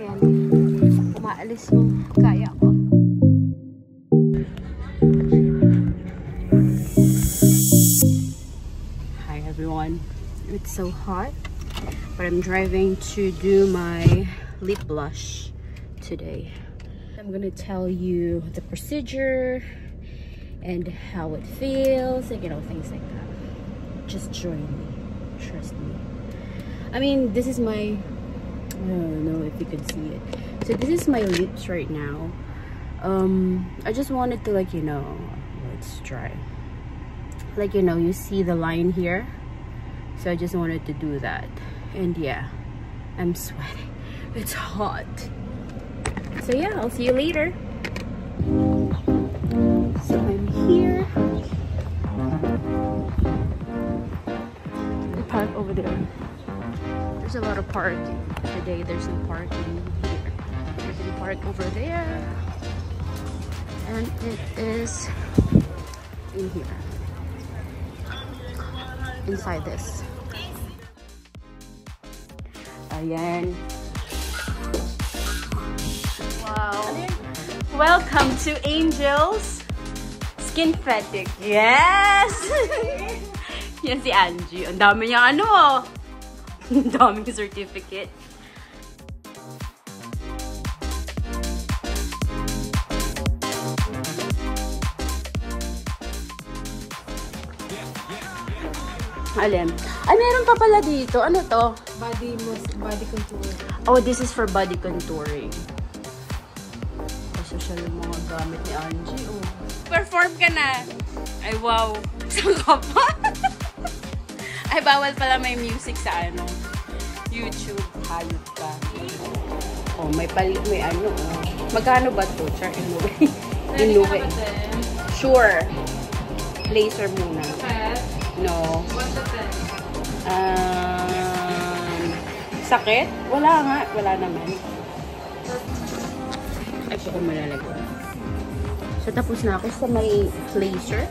and umaalis yung kaya ko. Hi everyone. It's so hot, but I'm driving to do my lip blush today. I'm gonna tell you the procedure and how it feels, like, you know, things like that. Just join me, trust me. I mean, this is my, I don't know if you can see it. So this is my lips right now. I just wanted to, like, you know, let's try. Like, you know, you see the line here. So I just wanted to do that. And yeah, I'm sweating. It's hot. So yeah, I'll see you later. So I'm here. I park over there. There's a lot of parking. Today there's no parking here. You can park over there. And it is in here. Inside this. Ayan. Wow. Welcome to Angel's Skin Fetish. Yes! Yan si Angie. Ang dami niya ano. Ang daming certificate. Alin? Ay, meron pa pala dito. Ano to? Body contouring. Oh, this is for body contouring. Social yung mga gamit ni Angie. Oh. Perform ka na. Ay, wow. Saan ka pa? Ay, bawal pala may music sa ano. YouTube. Hayop ka. Oh, may palit. May ano. Oh. Magkano ba to? Char, inuwi. Inuwi. Sure. Laser muna. No. Sakit? Wala nga. Wala naman. Ay, ko malalagay. So, tapos na ako sa may laser.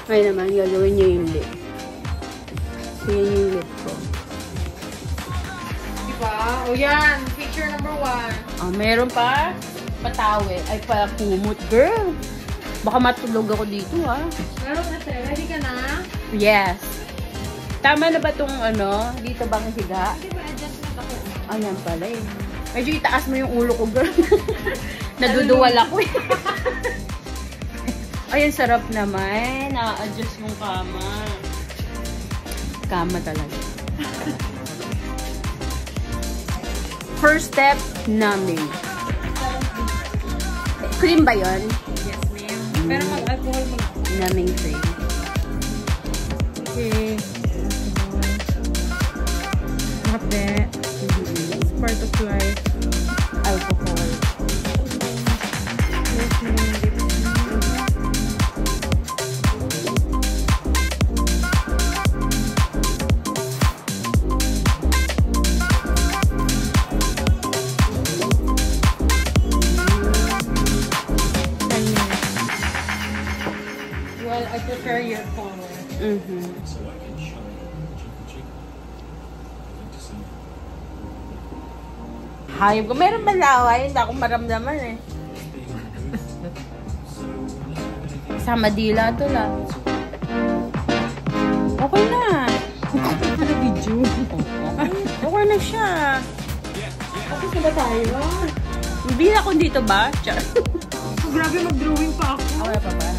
Ngayon naman, gagawin niyo yung lip. So, yan yung lip ko. Diba? O yan. Picture number 1. Oh, meron pa. Patawi. Ay, kumot, girl. Baka matulog ako dito, ha? Meron na, sir. Ready ka na? Yes. Tama na ba itong ano? Dito bang higa? Hindi ba adjustment ako? Ayan pala eh. Medyo itaas mo yung ulo ko, girl. Naduduwal ako eh. Ayan, sarap naman. Na-adjust yung kama. Kama talaga. First step, numbing. Cream ba yun? Yes, ma'am. Pero mag-alcohol mo na. Numbing cream. Okay. Happy. It's part of life. Alcohol. Yes, ma'am. Well, I prefer your color. Hayop ko. Meron ba laway? Hindi ako maramdaman eh. Sa Madila to lang. Okay na. Ano video? Okay na siya. Tapos na ba tayo? Hindi ako dito ba? Grabe, mag-drawing pa ako. Okay pa ba?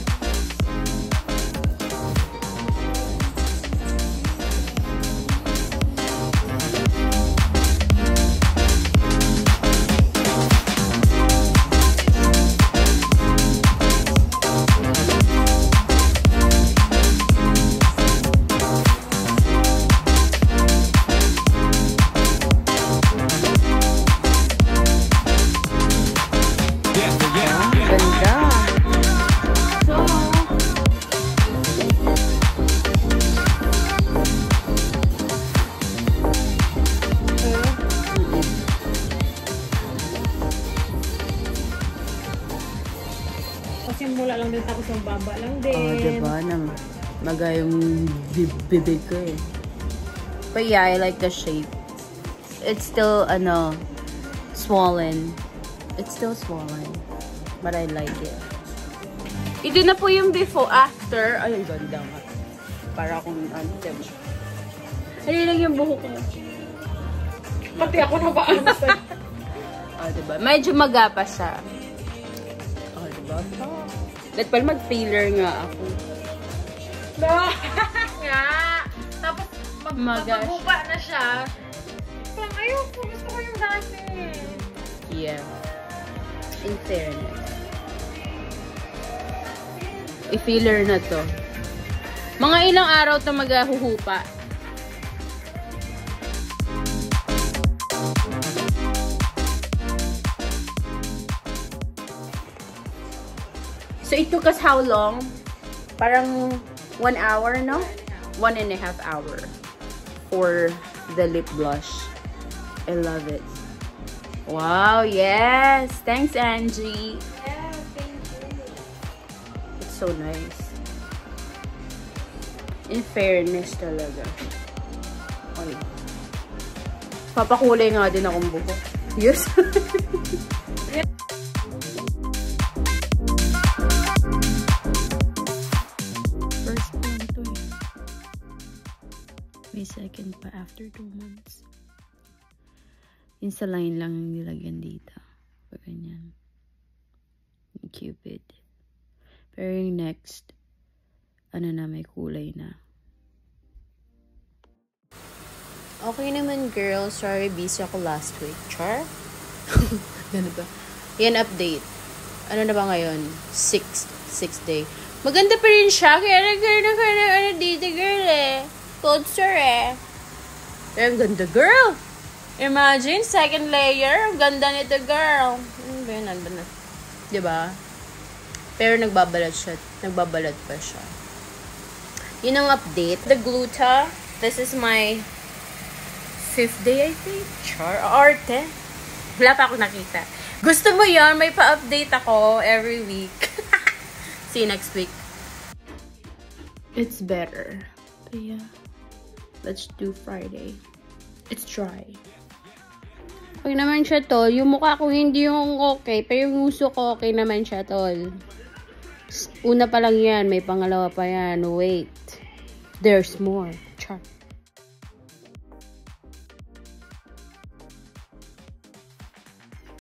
Simula lang din tapos ang baba lang din. Oh, diba? Maga yung bibig ko eh. But yeah, I like the shape. It's still, ano, swollen. It's still swollen. But I like it. Ito na po yung before, after. Ay, ang ganda nga. Para akong diba? Ano lang yung buhok ko. Pati ako na ba? Oh, diba? Medyo magapa siya. Oh, diba? Let pala mag-filler nga ako. No! Nga! Tapos, magbuba na siya. Parang ayoko, gusto ko yung dati. Yeah. In fairness. I-filler na to. Mga ilang araw to maghuhupa. So it took us how long? Parang 1 hour, no? 1.5 hour for the lip blush. I love it. Wow, yes! Thanks, Angie. Yeah, thank you. It's so nice. In fairness talaga. Ay. Papakulay nga din akong buhok. Yes. First one to eh. May second pa after 2 months. Insaline lang yung nilagyan dito. Ganyan. Cupid. Pero yung next, ano na, may kulay na. Okay naman, girl. Sorry, busy ako last week. Char? Gano'n ba? Yan, update. Ano na ba ngayon? 6th day. Maganda pa rin siya. Kaya ano dito, girl eh. Cold sir eh. Pero ang ganda, girl. Imagine, second layer. Ang ganda nito, girl. Ano ba yun? Diba? Pero nagbabalat siya. Nagbabalat pa siya. Yun ang update. The Gluta. This is my 5th day, I think. Char. Arte. Wala pa ako nakita. Gusto mo yan? May pa-update ako every week. See you next week. It's better. But yeah. Let's do Friday. It's dry. Okay naman siya, tol. Yung mukha ko hindi yung okay. Pero yung uso ko okay naman siya, tol. Una pa lang yan. May pangalawa pa yan. Wait. There's more. Char.